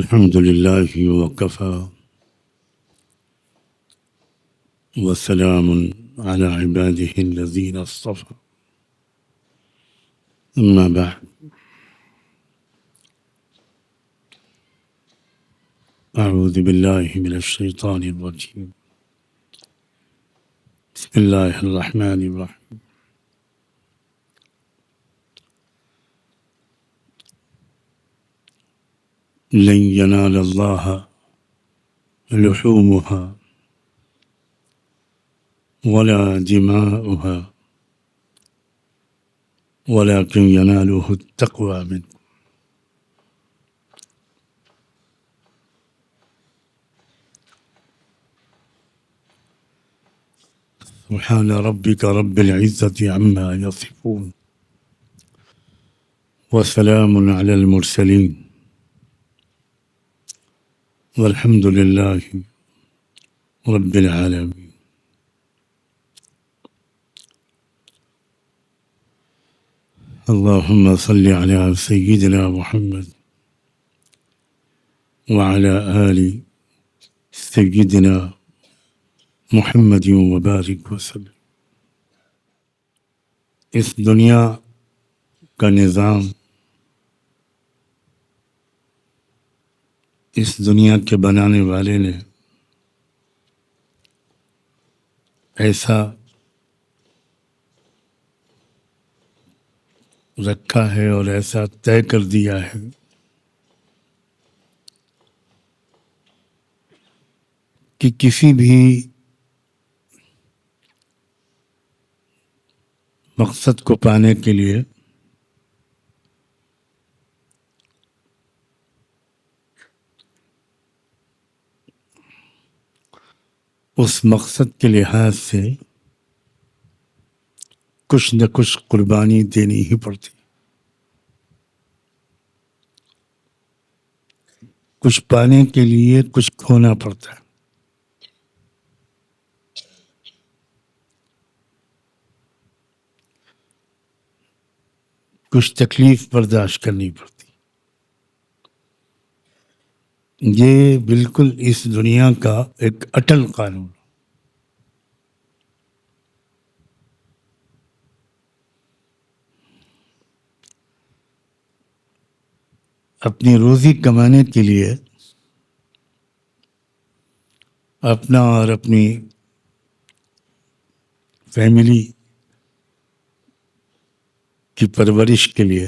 الحمد لله وكفى وسلام على عباده الذين اصطفى أما بعد أعوذ بالله من الشيطان الرجيم بسم الله الرحمن الرحيم لن ينال الله لحومها ولا دماؤها ولكن يناله التقوى منكم سبحان ربك رب العزة عما يصفون وسلام على المرسلين والحمد لله رب العالمين. اللهم صل على سيدنا محمد وعلى آل سيدنا محمد وبارک وسلم. اس دنیا کا نظام، اس دنیا کے بنانے والے نے ایسا رکھا ہے اور ایسا طے کر دیا ہے کہ کسی بھی مقصد کو پانے کے لیے اس مقصد کے لحاظ سے کچھ نہ کچھ قربانی دینی ہی پڑتی، کچھ پانے کے لیے کچھ کھونا پڑتا ہے، کچھ تکلیف برداشت کرنی پڑتی. یہ بالکل اس دنیا کا ایک اٹل قانون. اپنی روزی کمانے کے لیے اپنا اور اپنی فیملی کی پرورش کے لیے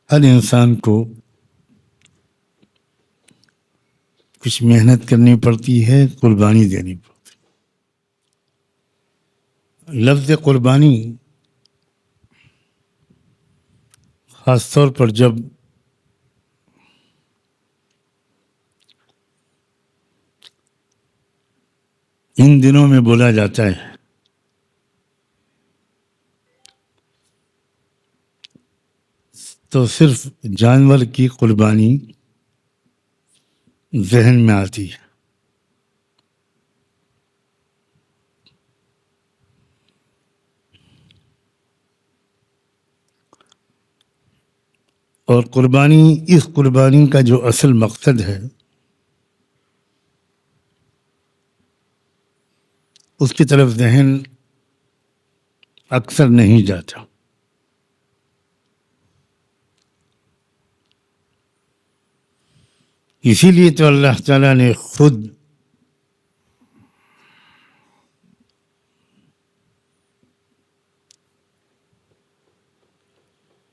ہر انسان کو کچھ محنت کرنی پڑتی ہے، قربانی دینی پڑتی. لفظ قربانی خاص طور پر جب ان دنوں میں بولا جاتا ہے تو صرف جانور کی قربانی ذہن میں آتی ہے. اور قربانی، اس قربانی کا جو اصل مقصد ہے اس کی طرف ذہن اکثر نہیں جاتا. اسی لیے تو اللہ تعالیٰ نے خود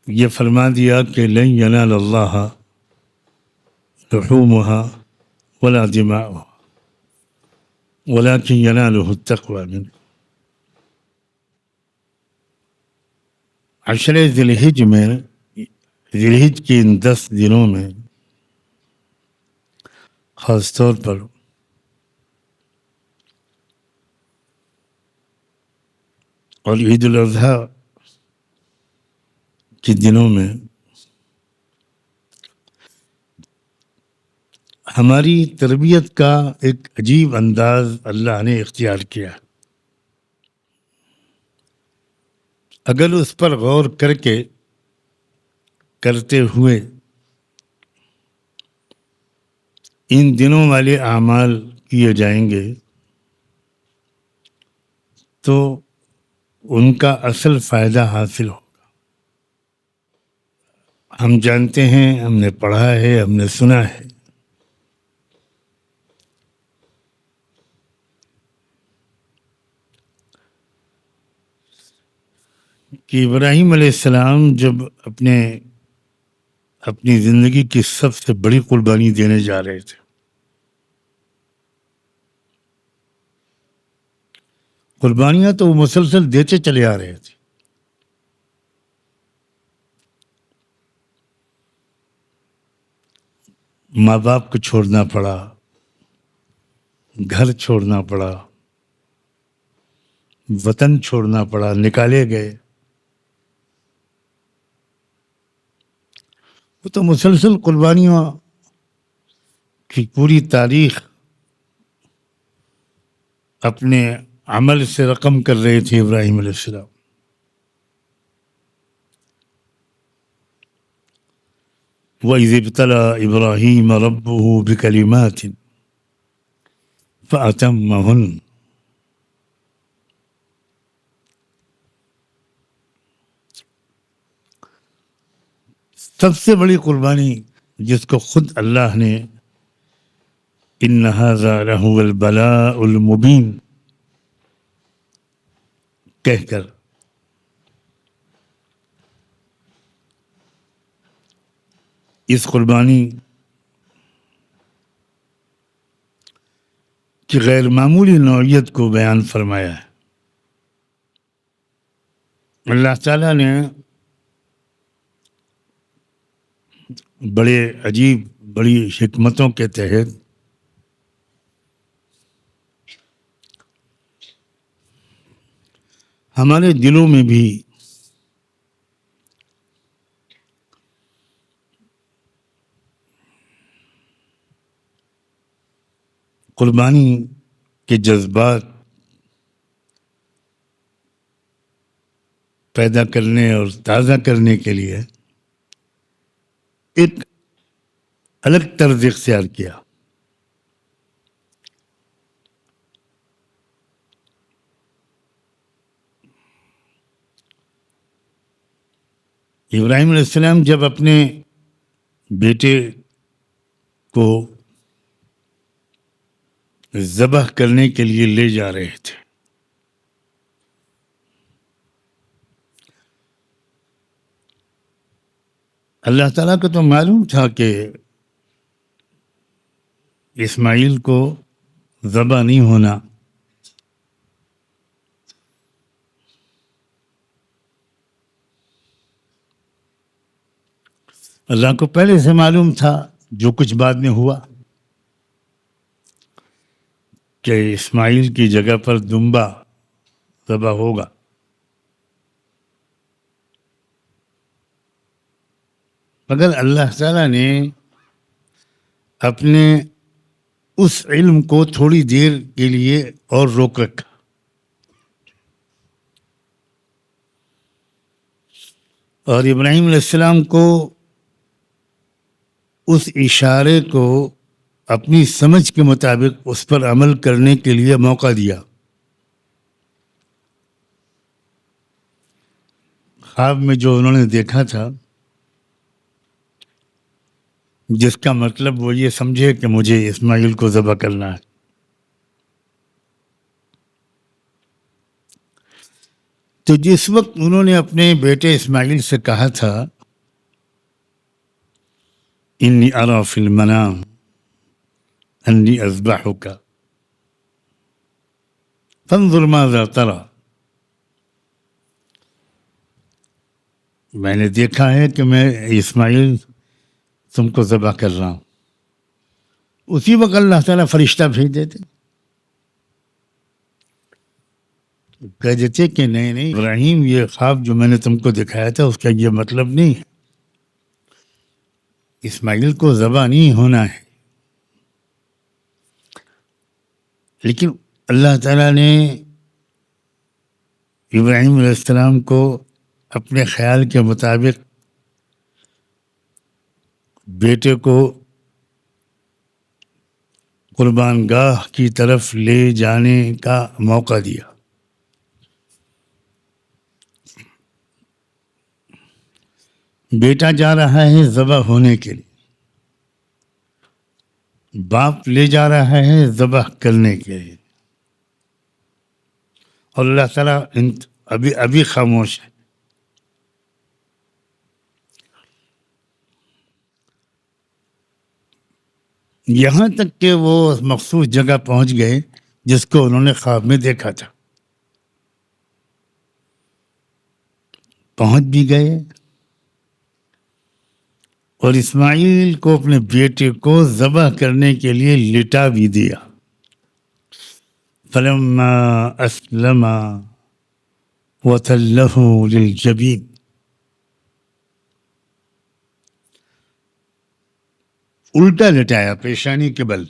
یہ فرما دیا کہ لن ینال اللہ لحومها ولا دماؤها ولكن يناله التقوى منكم. عشر ذی الحج میں، ذی الحج کے ان 10 دنوں میں خاص طور پر اور عید الاضحیٰ کے دنوں میں ہماری تربیت کا ایک عجیب انداز اللہ نے اختیار کیا. اگر اس پر غور کر کے کرتے ہوئے ان دنوں والے اعمال کیے جائیں گے تو ان کا اصل فائدہ حاصل ہو. ہم جانتے ہیں، ہم نے پڑھا ہے، ہم نے سنا ہے کہ ابراہیم علیہ السلام جب اپنی زندگی کی سب سے بڑی قربانی دینے جا رہے تھے، قربانیاں تو وہ مسلسل دیتے چلے آ رہے تھے. ماں باپ کو چھوڑنا پڑا، گھر چھوڑنا پڑا، وطن چھوڑنا پڑا، نکالے گئے. وہ تو مسلسل قربانیوں کی پوری تاریخ اپنے عمل سے رقم کر رہے تھے ابراہیم علیہ السلام. وَإِذِ ابْتَلَىٰ إِبْرَاهِيمَ رَبُّهُ بِكَلِمَاتٍ فَأَتَمَّهُنَّ. سب سے بڑی قربانی جس کو خود اللہ نے إِنَّ هَذَا لَهُوَ الْبَلَاءُ الْمُبِينُ کہہ کر اس قربانی کی غیر معمولی نوعیت کو بیان فرمایا ہے. اللہ تعالیٰ نے بڑے عجیب، بڑی حکمتوں کے تحت ہمارے دلوں میں بھی قربانی کے جذبات پیدا کرنے اور تازہ کرنے کے لیے ایک الگ طرز اختیار کیا. ابراہیم علیہ السلام جب اپنے بیٹے کو ذبح کرنے کے لیے لے جا رہے تھے، اللہ تعالیٰ کو تو معلوم تھا کہ اسماعیل کو ذبح نہیں ہونا. اللہ کو پہلے سے معلوم تھا جو کچھ بعد میں ہوا کہ اسماعیل کی جگہ پر دمبا ذبح ہوگا. مگر اللہ تعالیٰ نے اپنے اس علم کو تھوڑی دیر کے لیے اور روک رکھا. اور ابراہیم علیہ السلام کو اس اشارے کو اپنی سمجھ کے مطابق اس پر عمل کرنے کے لیے موقع دیا. خواب میں جو انہوں نے دیکھا تھا، جس کا مطلب وہ یہ سمجھے کہ مجھے اسماعیل کو ذبح کرنا ہے، تو جس وقت انہوں نے اپنے بیٹے اسماعیل سے کہا تھا انی ارى فی المنام انی اذبحک فانظر ماذا ترى، میں نے دیکھا ہے کہ میں اسماعیل تم کو ذبح کر رہا ہوں، اسی وقت اللہ تعالیٰ فرشتہ بھیج دیتے، کہہ دیتے کہ نہیں ابراہیم، یہ خواب جو میں نے تم کو دکھایا تھا اس کا یہ مطلب نہیں ہے، اسماعیل کو ذبح نہیں ہونا ہے. لیکن اللہ تعالیٰ نے ابراہیم علیہ السلام کو اپنے خیال کے مطابق بیٹے کو قربان گاہ کی طرف لے جانے کا موقع دیا. بیٹا جا رہا ہے ذبح ہونے کے لیے، باپ لے جا رہا ہے ذبح کرنے کے لیے، اور اللہ تعالیٰ ابھی خاموش ہے. یہاں تک کہ وہ مخصوص جگہ پہنچ گئے جس کو انہوں نے خواب میں دیکھا تھا. پہنچ بھی گئے اور اسماعیل کو اپنے بیٹے کو ذبح کرنے کے لیے لٹا بھی دیا. فلما اسلم وتلہ للجبین، الٹا لٹایا پیشانی کے بل.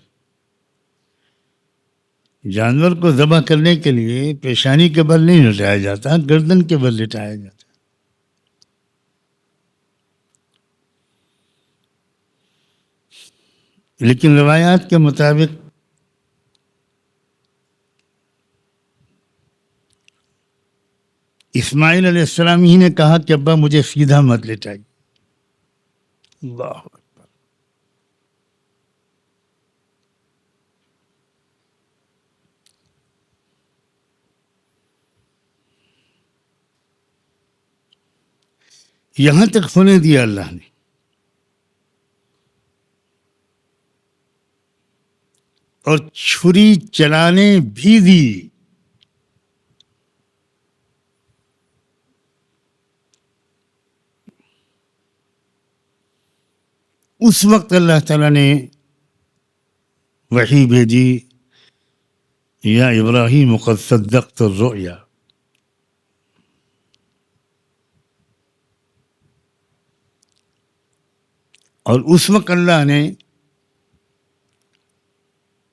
جانور کو ذبح کرنے کے لیے پیشانی کے بل نہیں لٹایا جاتا، گردن کے بل لٹایا جاتا. لیکن روایات کے مطابق اسماعیل علیہ السلام ہی نے کہا کہ ابا مجھے سیدھا مت لٹائیے. اللہ اکبر. یہاں تک ہونے دیا اللہ نے. اور چھری چلانے بھی دی. اس وقت اللہ تعالیٰ نے وحی بھیجی، یا ابراہیم قد صدقت الرؤیا. اور اس وقت اللہ نے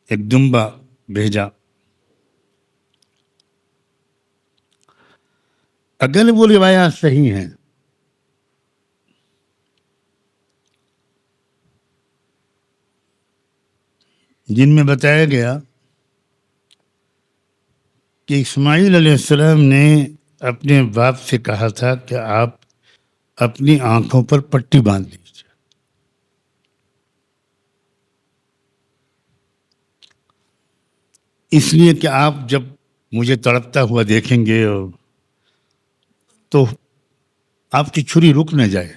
ایک دمبا بھیجا. اگر وہ روایات صحیح ہیں جن میں بتایا گیا کہ اسماعیل علیہ السلام نے اپنے باپ سے کہا تھا کہ آپ اپنی آنکھوں پر پٹی باندھ لیجیے، اس لیے کہ آپ جب مجھے تڑپتا ہوا دیکھیں گے تو آپ کی چھری رک نہ جائے،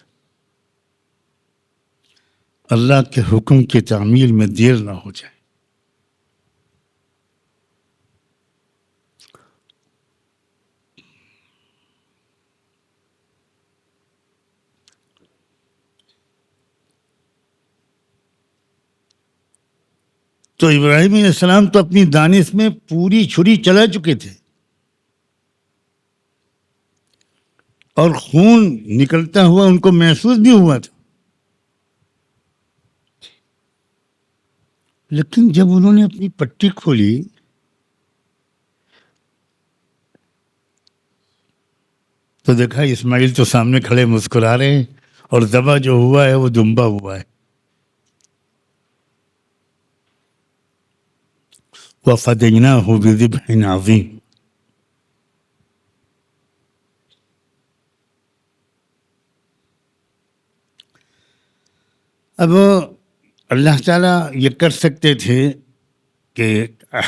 اللہ کے حکم کی تعمیل میں دیر نہ ہو جائے. تو ابراہیم علیہ السلام تو اپنی دانش میں پوری چھری چلا چکے تھے اور خون نکلتا ہوا ان کو محسوس بھی ہوا تھا. لیکن جب انہوں نے اپنی پٹی کھولی تو دیکھا اسماعیل تو سامنے کھڑے مسکرا رہے ہیں اور ذبح جو ہوا ہے وہ دمبا ہوا ہے. وَفَدَيْنَاهُ بِذِبْحٍ عَظِيمٍ. اب اللہ تعالیٰ یہ کر سکتے تھے کہ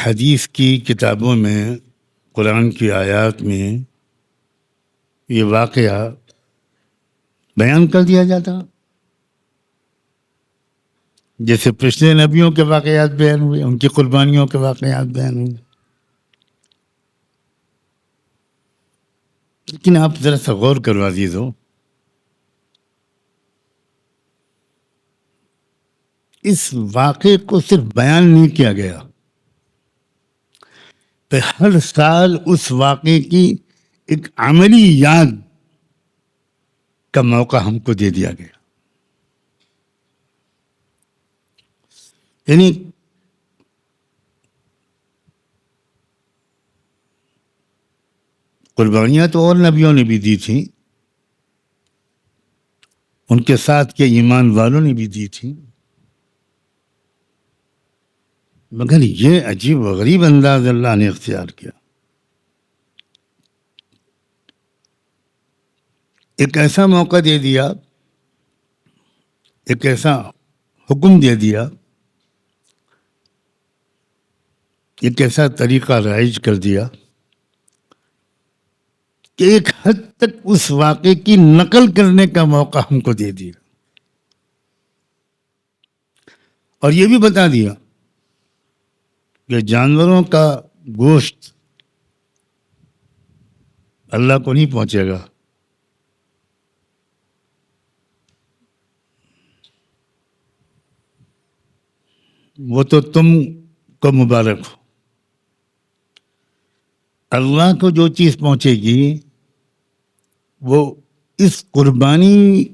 حدیث کی کتابوں میں، قرآن کی آیات میں یہ واقعہ بیان کر دیا جاتا، جیسے پچھلے نبیوں کے واقعات بیان ہوئے، ان کی قربانیوں کے واقعات بیان ہوئے. لیکن آپ ذرا سا غور کرو عزیزو، اس واقعے کو صرف بیان نہیں کیا گیا، تو ہر سال اس واقعے کی ایک عملی یاد کا موقع ہم کو دے دیا گیا. یعنی قربانیاں تو اور نبیوں نے بھی دی تھیں، ان کے ساتھ کے ایمان والوں نے بھی دی تھی، مگر یہ عجیب و غریب انداز اللہ نے اختیار کیا. ایک ایسا موقع دے دیا, ایک ایسا حکم دے دیا, ایک ایسا طریقہ رائج کر دیا کہ ایک حد تک اس واقعے کی نقل کرنے کا موقع ہم کو دے دیا, اور یہ بھی بتا دیا کہ جانوروں کا گوشت اللہ کو نہیں پہنچے گا, وہ تو تم کو مبارک ہو. اللہ کو جو چیز پہنچے گی وہ اس قربانی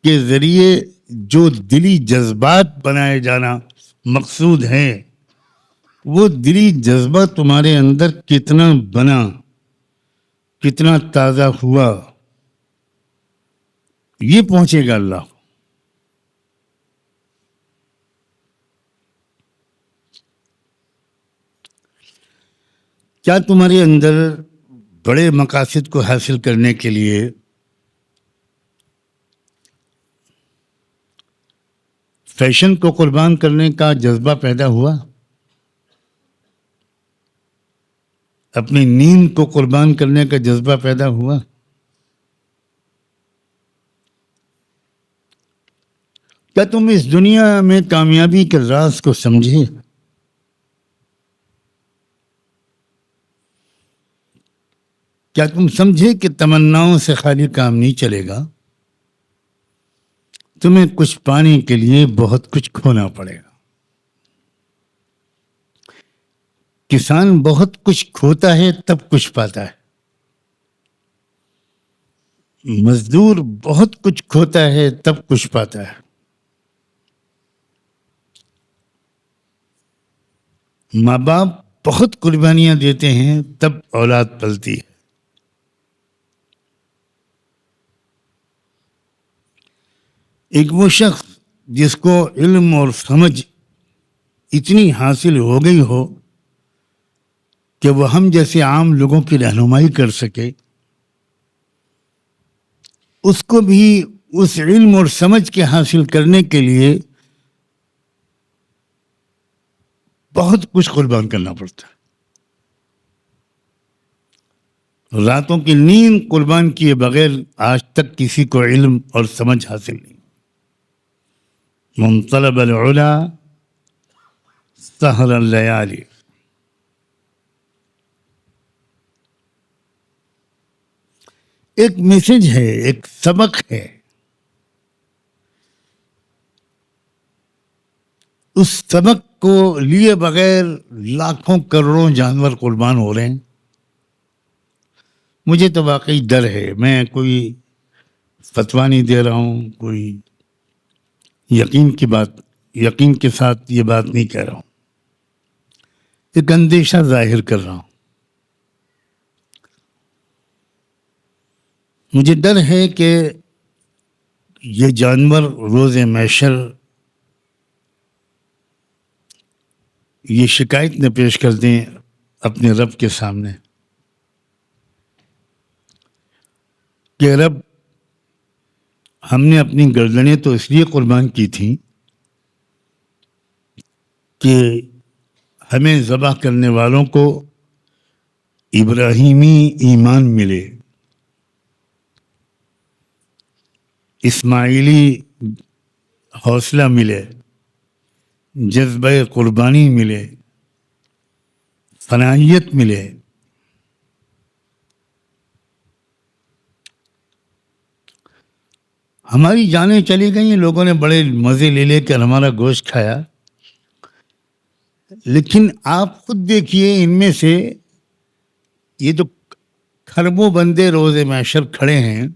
کے ذریعے جو دلی جذبات بنائے جانا مقصود ہیں, وہ دلی جذبہ تمہارے اندر کتنا بنا, کتنا تازہ ہوا, یہ پہنچے گا اللہ کو. کیا تمہارے اندر بڑے مقاصد کو حاصل کرنے کے لیے فیشن کو قربان کرنے کا جذبہ پیدا ہوا؟ اپنی نیند کو قربان کرنے کا جذبہ پیدا ہوا؟ کیا تم اس دنیا میں کامیابی کے راز کو سمجھے؟ کیا تم سمجھے کہ تمناؤں سے خالی کام نہیں چلے گا؟ تمہیں کچھ پانے کے لیے بہت کچھ کھونا پڑے گا. کسان بہت کچھ کھوتا ہے تب کچھ پاتا ہے. مزدور بہت کچھ کھوتا ہے تب کچھ پاتا ہے. ماں باپ بہت قربانیاں دیتے ہیں تب اولاد پلتی ہے. ایک وہ شخص جس کو علم اور سمجھ اتنی حاصل ہو گئی ہو کہ وہ ہم جیسے عام لوگوں کی رہنمائی کر سکے, اس کو بھی اس علم اور سمجھ کے حاصل کرنے کے لیے بہت کچھ قربان کرنا پڑتا ہے. راتوں کی نیند قربان کیے بغیر آج تک کسی کو علم اور سمجھ حاصل نہیں. من طلب العلا سہر اللیالی. ایک میسج ہے, ایک سبق ہے. اس سبق کو لیے بغیر لاکھوں کروڑوں جانور قربان ہو رہے ہیں. مجھے تو واقعی ڈر ہے. میں کوئی فتویٰ نہیں دے رہا ہوں, کوئی یقین کے ساتھ یہ بات نہیں کہہ رہا ہوں, ایک اندیشہ ظاہر کر رہا ہوں. مجھے ڈر ہے کہ یہ جانور روز محشر یہ شکایت نہ پیش کر دیں اپنے رب کے سامنے کہ رب, ہم نے اپنی گردنیں تو اس لیے قربان کی تھیں کہ ہمیں ذبح کرنے والوں کو ابراہیمی ایمان ملے, اسماعیلی حوصلہ ملے, جذبہ قربانی ملے, فنائیت ملے. ہماری جانیں چلی گئیں, لوگوں نے بڑے مزے لے کر ہمارا گوشت کھایا, لیکن آپ خود دیکھیے ان میں سے یہ جو کھربوں بندے روز محشر کھڑے ہیں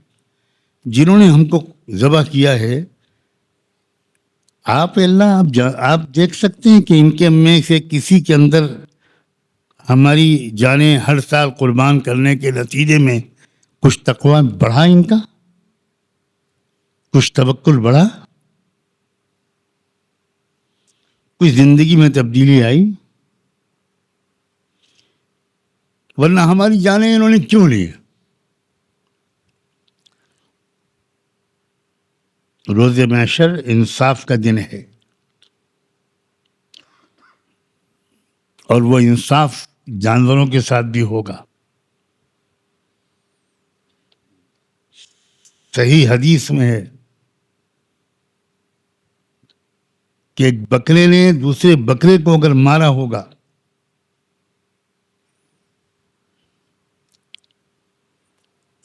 جنہوں نے ہم کو ذبح کیا ہے, آپ دیکھ سکتے ہیں کہ ان کے میں سے کسی کے اندر ہماری جانیں ہر سال قربان کرنے کے نتیجے میں کچھ تقویٰ بڑھا, ان کا کچھ توکل بڑھا, کچھ زندگی میں تبدیلی آئی. ورنہ ہماری جانیں انہوں نے کیوں لی؟ روز محشر انصاف کا دن ہے، اور وہ انصاف جانوروں کے ساتھ بھی ہوگا۔ صحیح حدیث میں ہے کہ ایک بکرے نے دوسرے بکرے کو اگر مارا ہوگا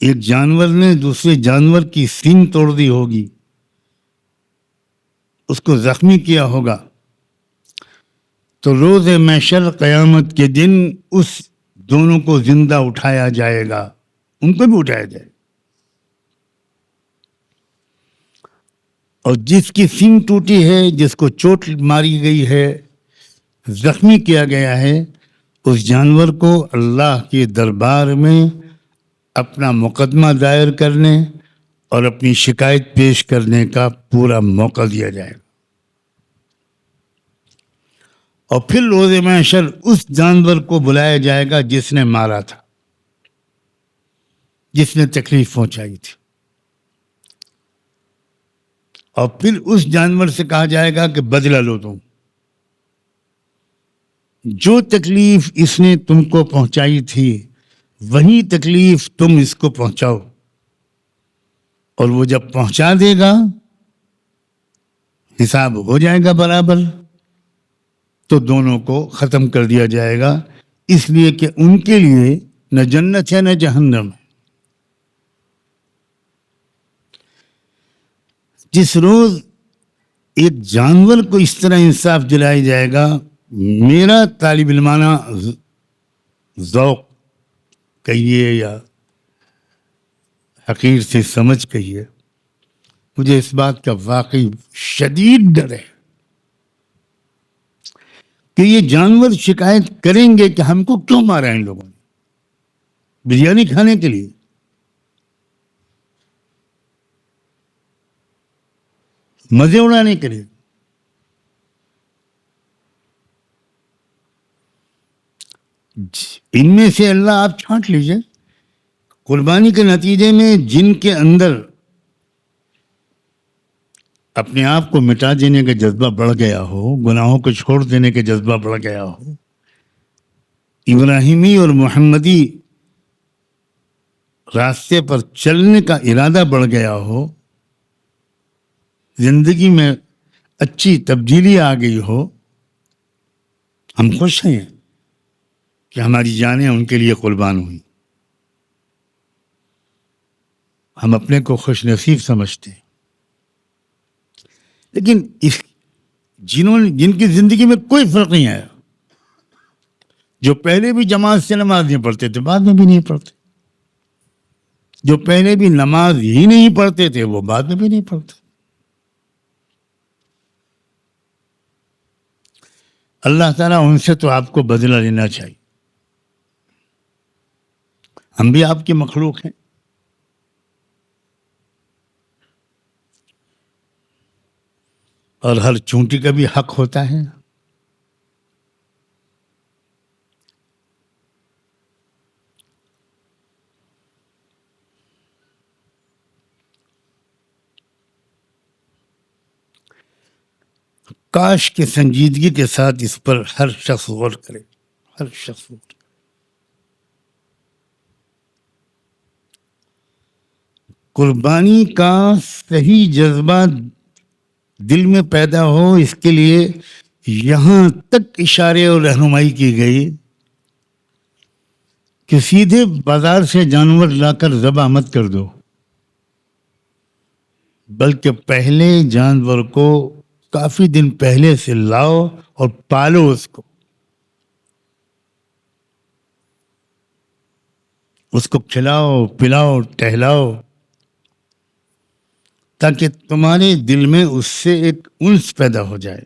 ایک جانور نے دوسرے جانور کی سینگ توڑ دی ہوگی، اس کو زخمی کیا ہوگا، تو روز محشر قیامت کے دن اس دونوں کو زندہ اٹھایا جائے گا، ان کو بھی اٹھایا جائے گا۔ اور جس کی سینگ ٹوٹی ہے، جس کو چوٹ ماری گئی ہے، زخمی کیا گیا ہے، اس جانور کو اللہ کے دربار میں اپنا مقدمہ دائر کرنے اور اپنی شکایت پیش کرنے کا پورا موقع دیا جائے گا۔ اور پھر روز محشر اس جانور کو بلایا جائے گا جس نے مارا تھا، جس نے تکلیف پہنچائی تھی، اور پھر اس جانور سے کہا جائے گا کہ بدلہ لو تم، جو تکلیف اس نے تم کو پہنچائی تھی وہی تکلیف تم اس کو پہنچاؤ۔ اور وہ جب پہنچا دے گا حساب ہو جائے گا برابر، تو دونوں کو ختم کر دیا جائے گا، اس لیے کہ ان کے لیے نہ جنت ہے نہ جہنم ہے۔ جس روز ایک جانور کو اس طرح انصاف دلایا جائے گا، میرا طالب علمانہ ذوق کہیے یا حقیر سے سمجھ کہیے، مجھے اس بات کا واقعی شدید ڈر ہے کہ یہ جانور شکایت کریں گے کہ ہم کو کیوں مارا ان لوگوں نے؟ بریانی کھانے کے لیے؟ مزے اڑانے کے لیے؟ ان میں سے اللہ آپ چھانٹ لیجئے، قربانی کے نتیجے میں جن کے اندر اپنے آپ کو مٹا دینے کا جذبہ بڑھ گیا ہو، گناہوں کو چھوڑ دینے کا جذبہ بڑھ گیا ہو، ابراہیمی اور محمدی راستے پر چلنے کا ارادہ بڑھ گیا ہو، زندگی میں اچھی تبدیلی آ گئی ہو، ہم خوش ہیں کہ ہماری جانیں ان کے لیے قربان ہوئی۔ ہم اپنے کو خوش نصیب سمجھتے ہیں، لیکن جن کی زندگی میں کوئی فرق نہیں آیا، جو پہلے بھی جماعت سے نماز نہیں پڑھتے تھے بعد میں بھی نہیں پڑھتے، جو پہلے بھی نماز ہی نہیں پڑھتے تھے وہ بعد میں بھی نہیں پڑھتے۔ اللہ تعالیٰ ان سے تو آپ کو بدلہ لینا چاہیے، ہم بھی آپ کی مخلوق ہیں، اور ہر چونٹی کا بھی حق ہوتا ہے۔ کاش کے سنجیدگی کے ساتھ اس پر ہر شخص غور کرے، ہر شخص غور کرے۔ قربانی کا صحیح جذبہ دل میں پیدا ہو، اس کے لیے یہاں تک اشارے اور رہنمائی کی گئی کہ سیدھے بازار سے جانور لا کر ذبح مت کر دو، بلکہ پہلے جانور کو کافی دن پہلے سے لاؤ اور پالو اس کو کھلاؤ پلاؤ ٹہلاؤ، تاکہ تمہارے دل میں اس سے ایک انس پیدا ہو جائے۔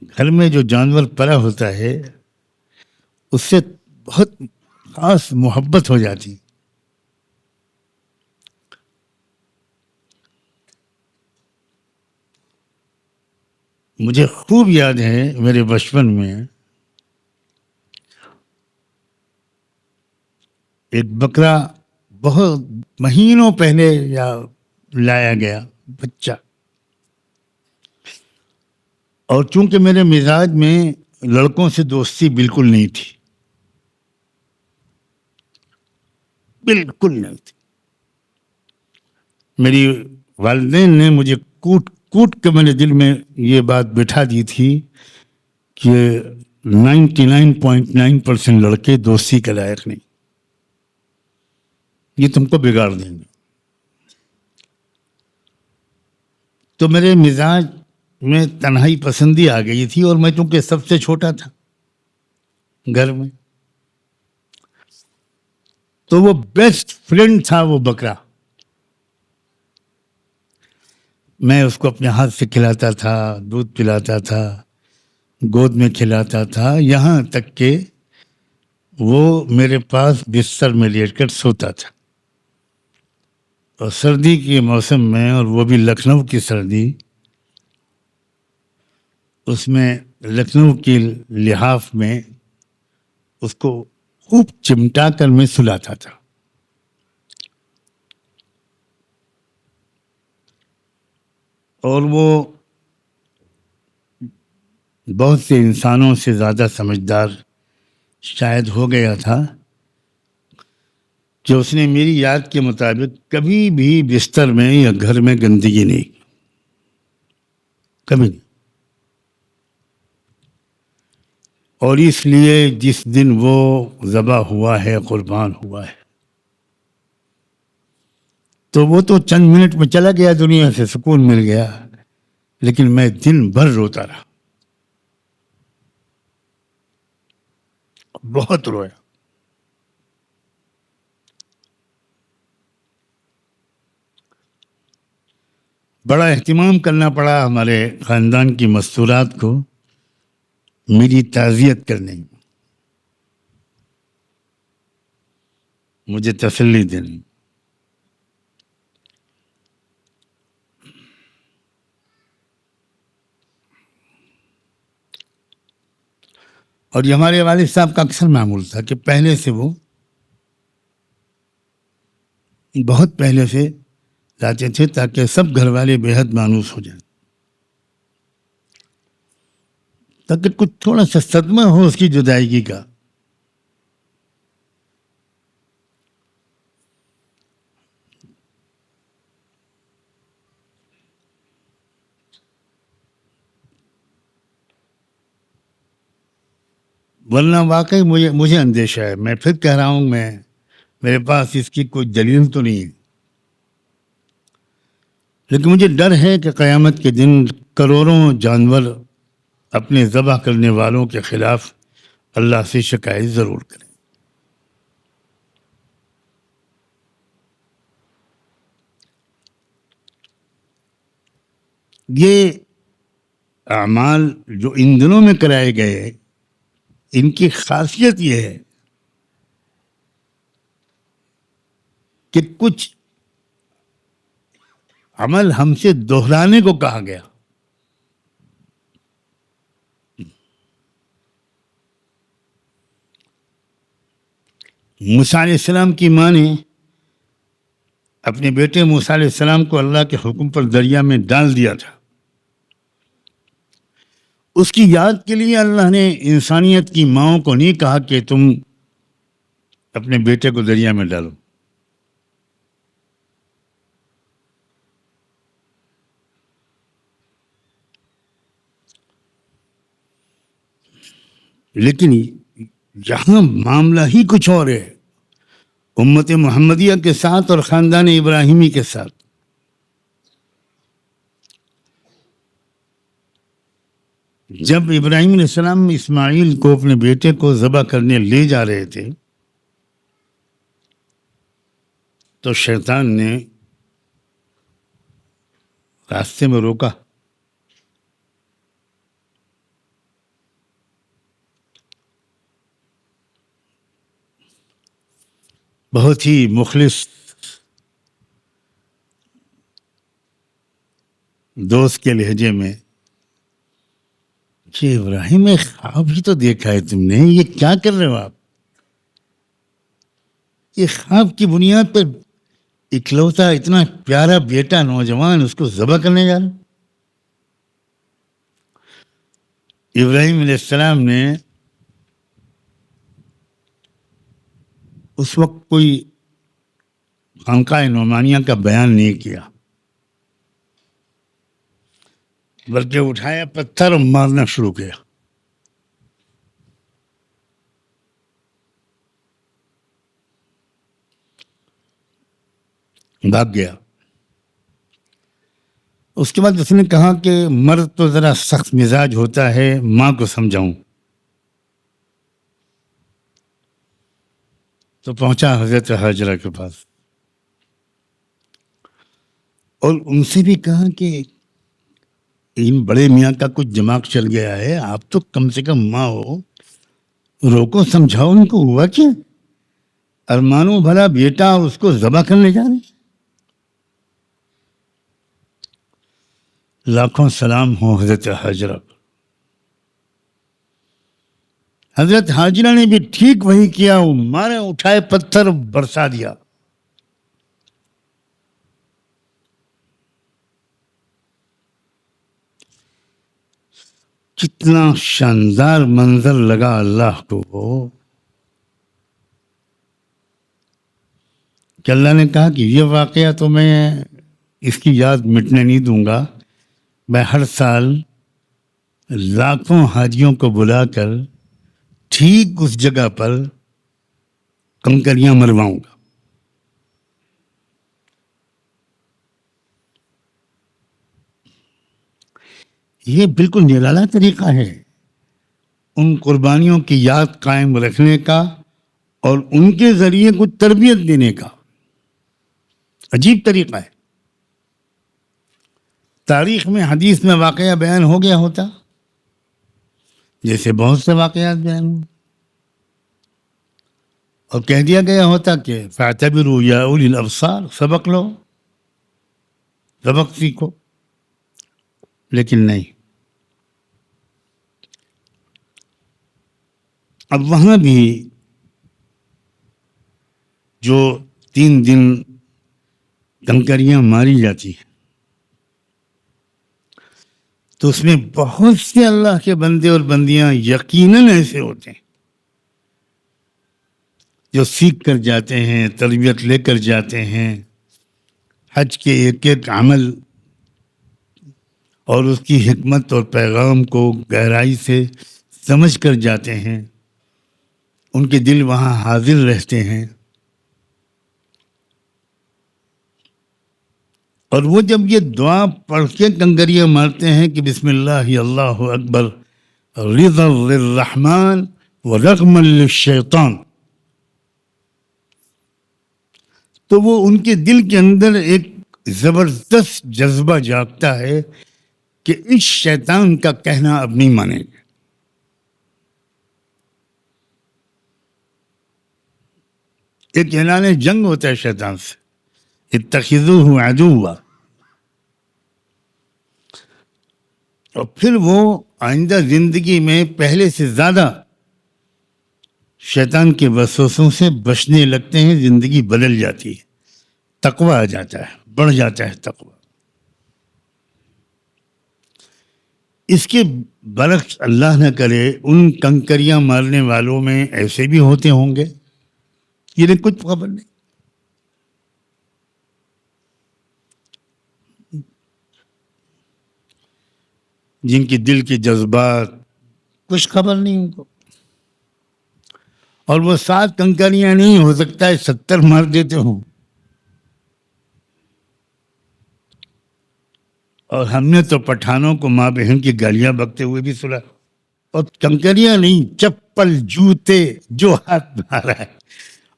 گھر میں جو جانور پلا ہوتا ہے اس سے بہت خاص محبت ہو جاتی۔ مجھے خوب یاد ہے میرے بچپن میں ایک بکرا بہت مہینوں پہلے یا لایا گیا بچہ، اور چونکہ میرے مزاج میں لڑکوں سے دوستی بالکل نہیں تھی، بالکل نہیں تھی. میری والدین نے مجھے کوٹ کوٹ کے میرے دل میں یہ بات بٹھا دی تھی کہ 99.9% لڑکے دوستی کے لائق نہیں، یہ تم کو بگاڑ دیں گے. تو میرے مزاج میں تنہائی پسندی آ گئی تھی، اور میں چونکہ سب سے چھوٹا تھا گھر میں، تو وہ بیسٹ فرینڈ تھا وہ بکرا. میں اس کو اپنے ہاتھ سے کھلاتا تھا، دودھ پلاتا تھا، گود میں کھلاتا تھا، یہاں تک کہ وہ میرے پاس بستر میں لیٹ کر سوتا تھا. اور سردی کے موسم میں، اور وہ بھی لکھنؤ کی سردی، اس میں لکھنؤ کی لحاف میں اس کو خوب چمٹا کر میں سلاتا تھا. اور وہ بہت سے انسانوں سے زیادہ سمجھدار شاید ہو گیا تھا کہ اس نے میری یاد کے مطابق کبھی بھی بستر میں یا گھر میں گندگی نہیں، کبھی نہیں. اور اس لیے جس دن وہ ذبح ہوا ہے، قربان ہوا ہے، تو وہ تو چند منٹ میں چلا گیا دنیا سے، سکون مل گیا، لیکن میں دن بھر روتا رہا، بہت رویا. بڑا اہتمام کرنا پڑا ہمارے خاندان کی مستورات کو میری تعزیت کرنے میں، مجھے تسلی دینے. اور یہ ہمارے والد صاحب کا اکثر معمول تھا کہ پہلے سے وہ بہت پہلے سے لاتے تھے تاکہ سب گھر والے بے حد مانوس ہو جائیں، تاکہ کچھ تھوڑا سا صدمہ ہو اس کی جدائیگی کا. ورنہ واقعی مجھے اندیشہ ہے، میں پھر کہہ رہا ہوں، میرے پاس اس کی کوئی دلیل تو نہیں ہے، لیکن مجھے ڈر ہے کہ قیامت کے دن کروڑوں جانور اپنے ذبح کرنے والوں کے خلاف اللہ سے شکایت ضرور کریں. یہ اعمال جو ان دنوں میں کرائے گئے، ان کی خاصیت یہ ہے کہ کچھ عمل ہم سے دہرانے کو کہا گیا. موسیٰ علیہ السلام کی ماں نے اپنے بیٹے موسیٰ علیہ السلام کو اللہ کے حکم پر دریا میں ڈال دیا تھا. اس کی یاد کے لیے اللہ نے انسانیت کی ماؤں کو نہیں کہا کہ تم اپنے بیٹے کو دریا میں ڈالو. لیکن یہاں معاملہ ہی کچھ اور ہے امت محمدیہ کے ساتھ اور خاندان ابراہیمی کے ساتھ. جب ابراہیم علیہ السلام اسماعیل کو اپنے بیٹے کو ذبح کرنے لے جا رہے تھے تو شیطان نے راستے میں روکا. بہت ہی مخلص دوست کے لہجے میں، کہ ابراہیم خواب ہی تو دیکھا ہے تم نے، یہ کیا کر رہے ہو آپ؟ یہ خواب کی بنیاد پر اکلوتا اتنا پیارا بیٹا نوجوان اس کو ذبح کرنے جا رہا. ابراہیم علیہ السلام نے اس وقت کوئی خانقاہ نعمانیہ کا بیان نہیں کیا، بلکہ اٹھایا پتھر اور مارنا شروع کیا. بھاگ گیا. اس کے بعد اس نے کہا کہ مرد تو ذرا سخت مزاج ہوتا ہے، ماں کو سمجھاؤں. تو پہنچا حضرت حاجرہ کے پاس اور ان سے بھی کہا کہ ان بڑے میاں کا کچھ دماغ چل گیا ہے، آپ تو کم سے کم ماں ہو، روکو سمجھاؤ ان کو ہوا کیا؟ ارمانو بھلا بیٹا اس کو ذبح کرنے جا رہے. لاکھوں سلام ہو حضرت حاجرہ. حضرت حاجرہ نے بھی ٹھیک وہی کیا، وہ مارے اٹھائے پتھر برسا دیا. کتنا شاندار منظر لگا اللہ کو کہ اللہ نے کہا کہ یہ واقعہ تو میں اس کی یاد مٹنے نہیں دوں گا، میں ہر سال لاکھوں حاجیوں کو بلا کر ٹھیک اس جگہ پر کنکریاں مرواؤں گا. یہ بالکل نرالا طریقہ ہے ان قربانیوں کی یاد قائم رکھنے کا اور ان کے ذریعے کچھ تربیت دینے کا. عجیب طریقہ ہے. تاریخ میں حدیث میں واقعہ بیان ہو گیا ہوتا جیسے بہت سے واقعات بیان ہوں اور کہہ دیا گیا ہوتا کہ فاعتبروا یا اولی الابصار، سبق لو، سبق سیکھو. لیکن نہیں. اب وہاں بھی جو 3 دن کنکریاں ماری جاتی ہیں تو اس میں بہت سے اللہ کے بندے اور بندیاں یقیناً ایسے ہوتے ہیں جو سیکھ کر جاتے ہیں، تربیت لے کر جاتے ہیں، حج کے ایک ایک عمل اور اس کی حکمت اور پیغام کو گہرائی سے سمجھ کر جاتے ہیں. ان کے دل وہاں حاضر رہتے ہیں اور وہ جب یہ دعا پڑھ کے کنکریاں مارتے ہیں کہ بسم اللہ اللہ اکبر رضا للرحمن و رغما للشیطان، تو وہ ان کے دل کے اندر ایک زبردست جذبہ جاگتا ہے کہ اس شیطان کا کہنا اب نہیں مانیں گے. ایک اعلان جنگ ہوتا ہے شیطان سے، اتخذوہ عدوا. اور پھر وہ آئندہ زندگی میں پہلے سے زیادہ شیطان کے وسوسوں سے بچنے لگتے ہیں، زندگی بدل جاتی ہے، تقویٰ آ جاتا ہے، بڑھ جاتا ہے تقویٰ. اس کے برعکس اللہ نہ کرے ان کنکریاں مارنے والوں میں ایسے بھی ہوتے ہوں گے جنہیں کچھ خبر نہیں، جن کے دل کے جذبات کچھ خبر نہیں ان کو، اور وہ 7 کنکریاں نہیں، ہو سکتا ہے 70 مار دیتے ہوں. اور ہم نے تو پٹھانوں کو ماں بہن کی گالیاں بکتے ہوئے بھی سنا، اور کنکریاں نہیں، چپل جوتے جو ہاتھ مارا ہے.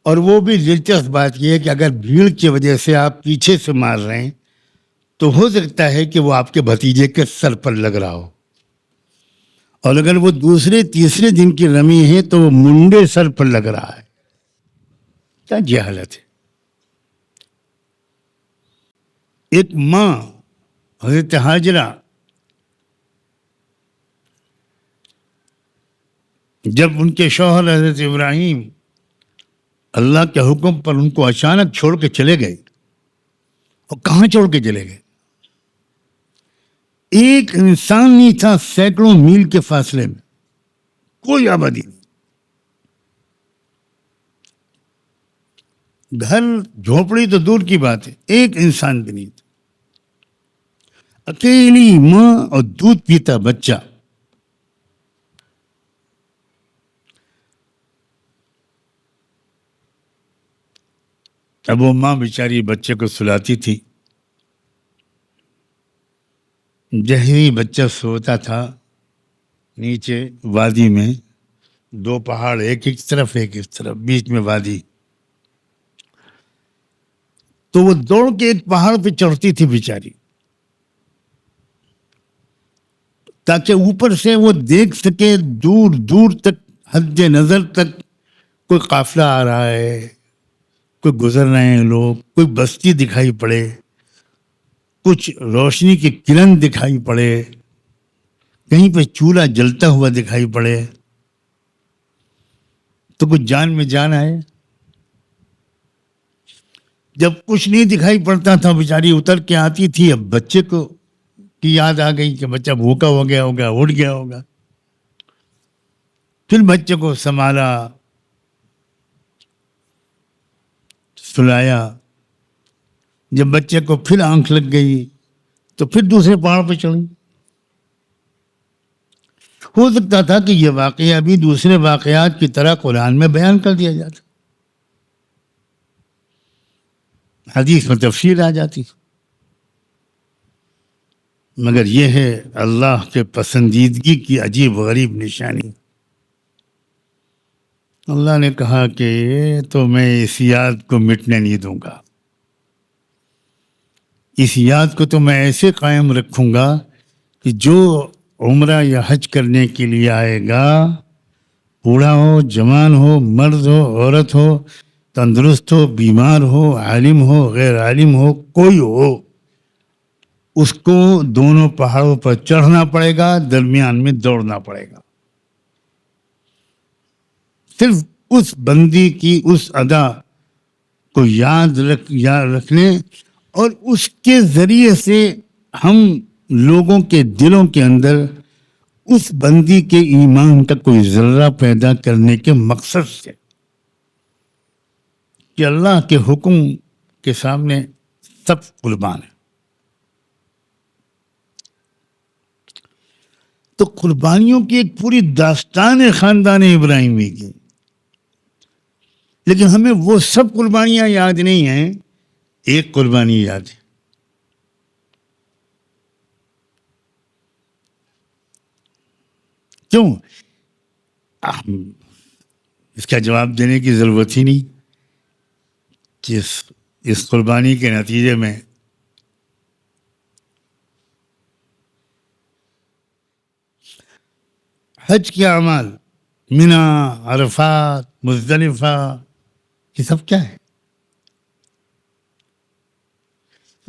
اور وہ بھی دلچسپ بات یہ ہے کہ اگر بھیڑ کی وجہ سے آپ پیچھے سے مار رہے ہیں تو ہو سکتا ہے کہ وہ آپ کے بھتیجے کے سر پر لگ رہا ہو، اور اگر وہ دوسرے تیسرے دن کی رمی ہے تو وہ منڈے سر پر لگ رہا ہے. کیا جہالت ہے. ایک ماں حضرت حاجرہ جب ان کے شوہر حضرت ابراہیم اللہ کے حکم پر ان کو اچانک چھوڑ کے چلے گئے. اور کہاں چھوڑ کے چلے گئے؟ ایک انسان نہیں تھا سینکڑوں میل کے فاصلے میں، کوئی آبادی نہیں، گھر جھونپڑی تو دور کی بات ہے، ایک انسان بھی نہیں تھا. اکیلی ماں اور دودھ پیتا بچہ. اب وہ ماں بیچاری بچے کو سلاتی تھی. جہی بچہ سوتا تھا، نیچے وادی میں دو پہاڑ، ایک اس طرف ایک اس طرف، بیچ میں وادی. تو وہ دوڑ کے ایک پہاڑ پہ چڑھتی تھی بیچاری، تاکہ اوپر سے وہ دیکھ سکے دور دور تک، حد نظر تک کوئی قافلہ آ رہا ہے، کوئی گزر رہے ہیں لوگ، کوئی بستی دکھائی پڑے، کچھ روشنی کی کرن دکھائی پڑے، کہیں پہ چولہا جلتا ہوا دکھائی پڑے تو کچھ جان میں جان آئے. جب کچھ نہیں دکھائی پڑتا تھا بیچاری اتر کے آتی تھی. اب بچے کو کی یاد آ گئی کہ بچہ بھوکا ہو گیا ہوگا، اٹھ گیا ہوگا. پھر بچے کو سنبھالا، سلایا. جب بچے کو پھر آنکھ لگ گئی تو پھر دوسرے پہاڑ پہ چڑھی. ہو سکتا تھا کہ یہ واقعہ بھی دوسرے واقعات کی طرح قرآن میں بیان کر دیا جاتا، حدیث میں تفسیر آ جاتی، مگر یہ ہے اللہ کے پسندیدگی کی عجیب غریب نشانی. اللہ نے کہا کہ تو میں اس یاد کو مٹنے نہیں دوں گا، اس یاد کو تو میں ایسے قائم رکھوں گا کہ جو عمرہ یا حج کرنے کے لیے آئے گا، بوڑھا ہو، جوان ہو، مرد ہو، عورت ہو، تندرست ہو، بیمار ہو، عالم ہو، غیر عالم ہو، کوئی ہو، اس کو دونوں پہاڑوں پر چڑھنا پڑے گا، درمیان میں دوڑنا پڑے گا. صرف اس بندی کی اس ادا کو یاد رکھنے اور اس کے ذریعے سے ہم لوگوں کے دلوں کے اندر اس بندی کے ایمان کا کوئی ذرہ پیدا کرنے کے مقصد سے کہ اللہ کے حکم کے سامنے سب قربان ہیں. تو قربانیوں کی ایک پوری داستان ہے خاندان ابراہیمی کی، لیکن ہمیں وہ سب قربانیاں یاد نہیں ہیں، ایک قربانی یاد ہے. کیوں؟ اس کا جواب دینے کی ضرورت ہی نہیں کہ اس قربانی کے نتیجے میں حج کے اعمال، منا، عرفات، مزدلفہ، یہ سب کیا ہے؟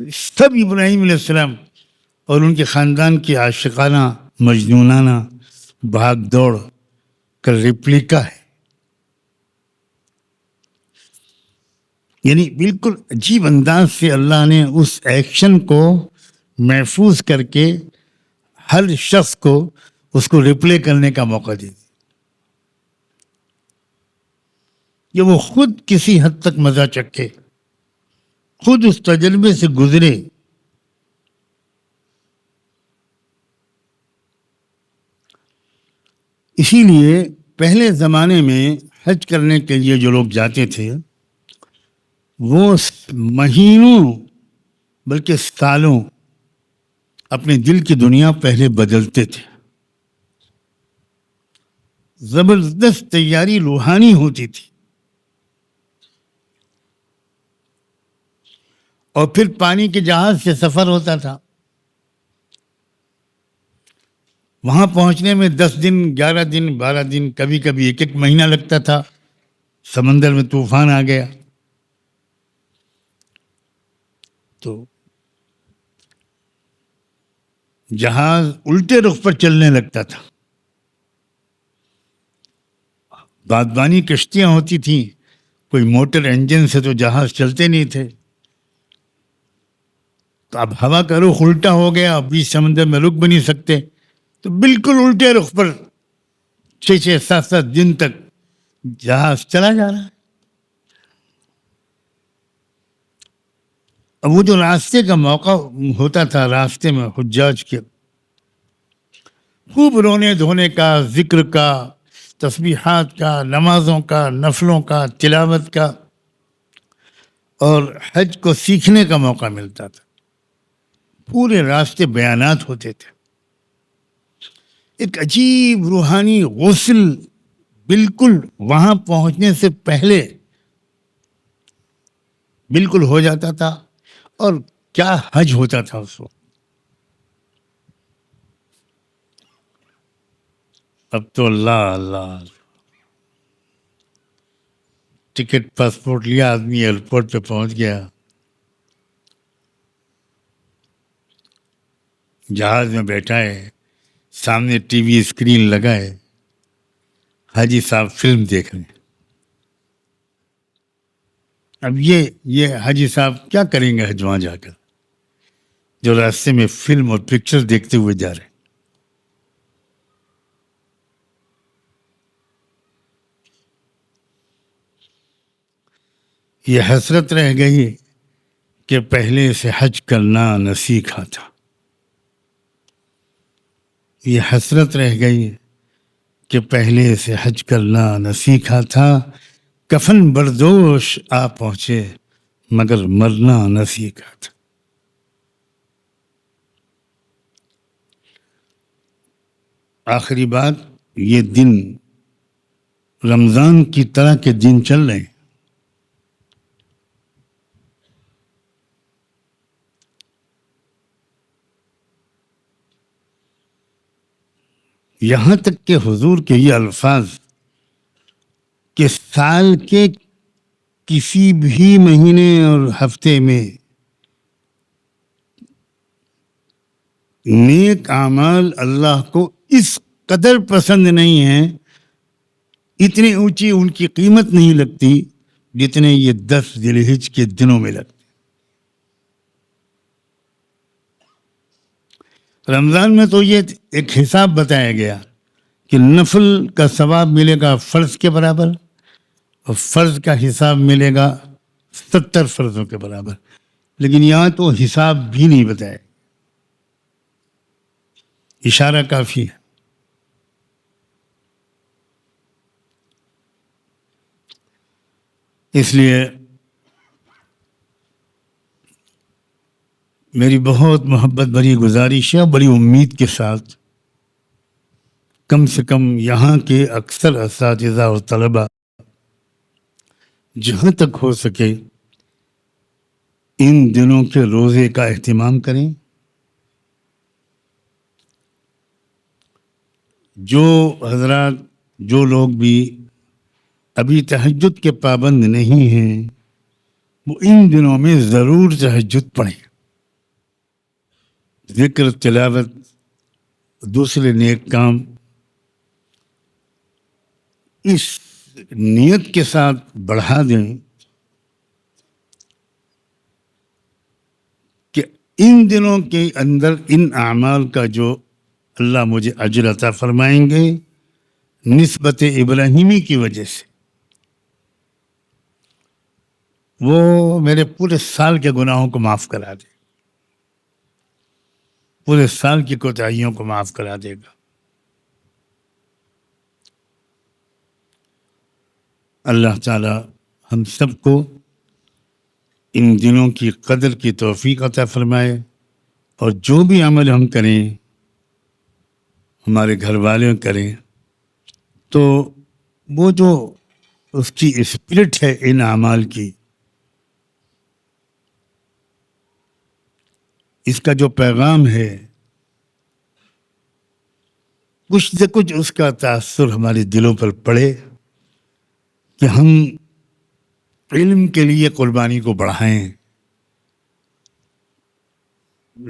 سب ابراہیم علیہ السلام اور ان کے خاندان کی عاشقانہ، مجنونانہ بھاگ دوڑ کا ریپلیکا ہے. یعنی بالکل عجیب انداز سے اللہ نے اس ایکشن کو محفوظ کر کے ہر شخص کو اس کو ریپلے کرنے کا موقع دیا، یہ وہ خود کسی حد تک مزہ چکھے، خود اس تجربے سے گزرے. اسی لیے پہلے زمانے میں حج کرنے کے لیے جو لوگ جاتے تھے وہ مہینوں بلکہ سالوں اپنے دل کی دنیا پہلے بدلتے تھے. زبردست تیاری روحانی ہوتی تھی، اور پھر پانی کے جہاز سے سفر ہوتا تھا. وہاں پہنچنے میں 10 دن، 11 دن، 12 دن، کبھی کبھی ایک مہینہ لگتا تھا. سمندر میں طوفان آ گیا تو جہاز الٹے رخ پر چلنے لگتا تھا. بادبانی کشتیاں ہوتی تھیں، کوئی موٹر انجن سے تو جہاز چلتے نہیں تھے. تو اب ہوا کا رخ الٹا ہو گیا, اب بیچ سمندر میں رک بھی نہیں سکتے, تو بالکل الٹے رخ پر 6-7 دن تک جہاز چلا جا رہا ہے. اب وہ جو راستے کا موقع ہوتا تھا, راستے میں حجاج کے خوب رونے دھونے کا, ذکر کا, تسبیحات کا, نمازوں کا, نفلوں کا, تلاوت کا, اور حج کو سیکھنے کا موقع ملتا تھا. پورے راستے بیانات ہوتے تھے. ایک عجیب روحانی غسل بالکل وہاں پہنچنے سے پہلے بالکل ہو جاتا تھا. اور کیا حج ہوتا تھا اس وقت. اب تو اللہ اللہ, ٹکٹ پاسپورٹ لیا آدمی, ایئرپورٹ پہ پہنچ گیا, جہاز میں بیٹھا ہے, سامنے ٹی وی اسکرین لگا ہے, حاجی صاحب فلم دیکھ رہے ہیں. اب یہ حاجی صاحب کیا کریں گے حج وہاں جا کر, جو راستے میں فلم اور پکچر دیکھتے ہوئے جا رہے ہیں. یہ حسرت رہ گئی کہ پہلے سے حج کرنا نہ سیکھا تھا. یہ حسرت رہ گئی کہ پہلے سے حج کرنا نہ سیکھا تھا. کفن بردوش آ پہنچے مگر مرنا نہ سیکھا تھا. آخری بات, یہ دن رمضان کی طرح کے دن چل رہے ہیں. یہاں تک کہ حضور کے یہ الفاظ کہ سال کے کسی بھی مہینے اور ہفتے میں نیک اعمال اللہ کو اس قدر پسند نہیں ہیں, اتنی اونچی ان کی قیمت نہیں لگتی جتنے یہ 10 ذی الحجہ کے دنوں میں لگتے. رمضان میں تو یہ ایک حساب بتایا گیا کہ نفل کا ثواب ملے گا فرض کے برابر, اور فرض کا حساب ملے گا 70 فرضوں کے برابر. لیکن یہاں تو حساب بھی نہیں بتایا, اشارہ کافی ہے. اس لیے میری بہت محبت بھری گزارش ہے, بڑی امید کے ساتھ, کم سے کم یہاں کے اکثر اساتذہ اور طلباء جہاں تک ہو سکے ان دنوں کے روزے کا اہتمام کریں. جو حضرات, جو لوگ بھی ابھی تہجد کے پابند نہیں ہیں, وہ ان دنوں میں ضرور تہجد پڑھیں. ذکر, تلاوت, دوسرے نیک کام اس نیت کے ساتھ بڑھا دیں کہ ان دنوں کے اندر ان اعمال کا جو اللہ مجھے اجر عطا فرمائیں گے نسبت ابراہیمی کی وجہ سے, وہ میرے پورے سال کے گناہوں کو معاف کرا دے, پورے سال کی کوتاہیوں کو معاف کرا دے گا. اللہ تعالی ہم سب کو ان دنوں کی قدر کی توفیق عطا فرمائے, اور جو بھی عمل ہم کریں, ہمارے گھر والے کریں, تو وہ جو اس کی اسپرٹ ہے ان اعمال کی, اس کا جو پیغام ہے, کچھ نہ کچھ اس کا تاثر ہمارے دلوں پر پڑے کہ ہم علم کے لیے قربانی کو بڑھائیں,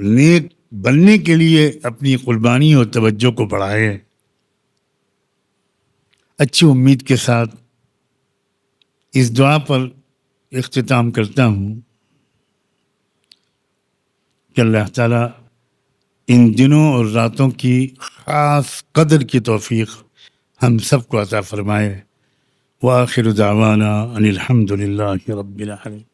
نیک بننے کے لیے اپنی قربانی اور توجہ کو بڑھائیں. اچھی امید کے ساتھ اس دعا پر اختتام کرتا ہوں کہ اللہ تعالیٰ ان دنوں اور راتوں کی خاص قدر کی توفیق ہم سب کو عطا فرمائے. وآخر دعوانا ان الحمد للہ رب العالمین.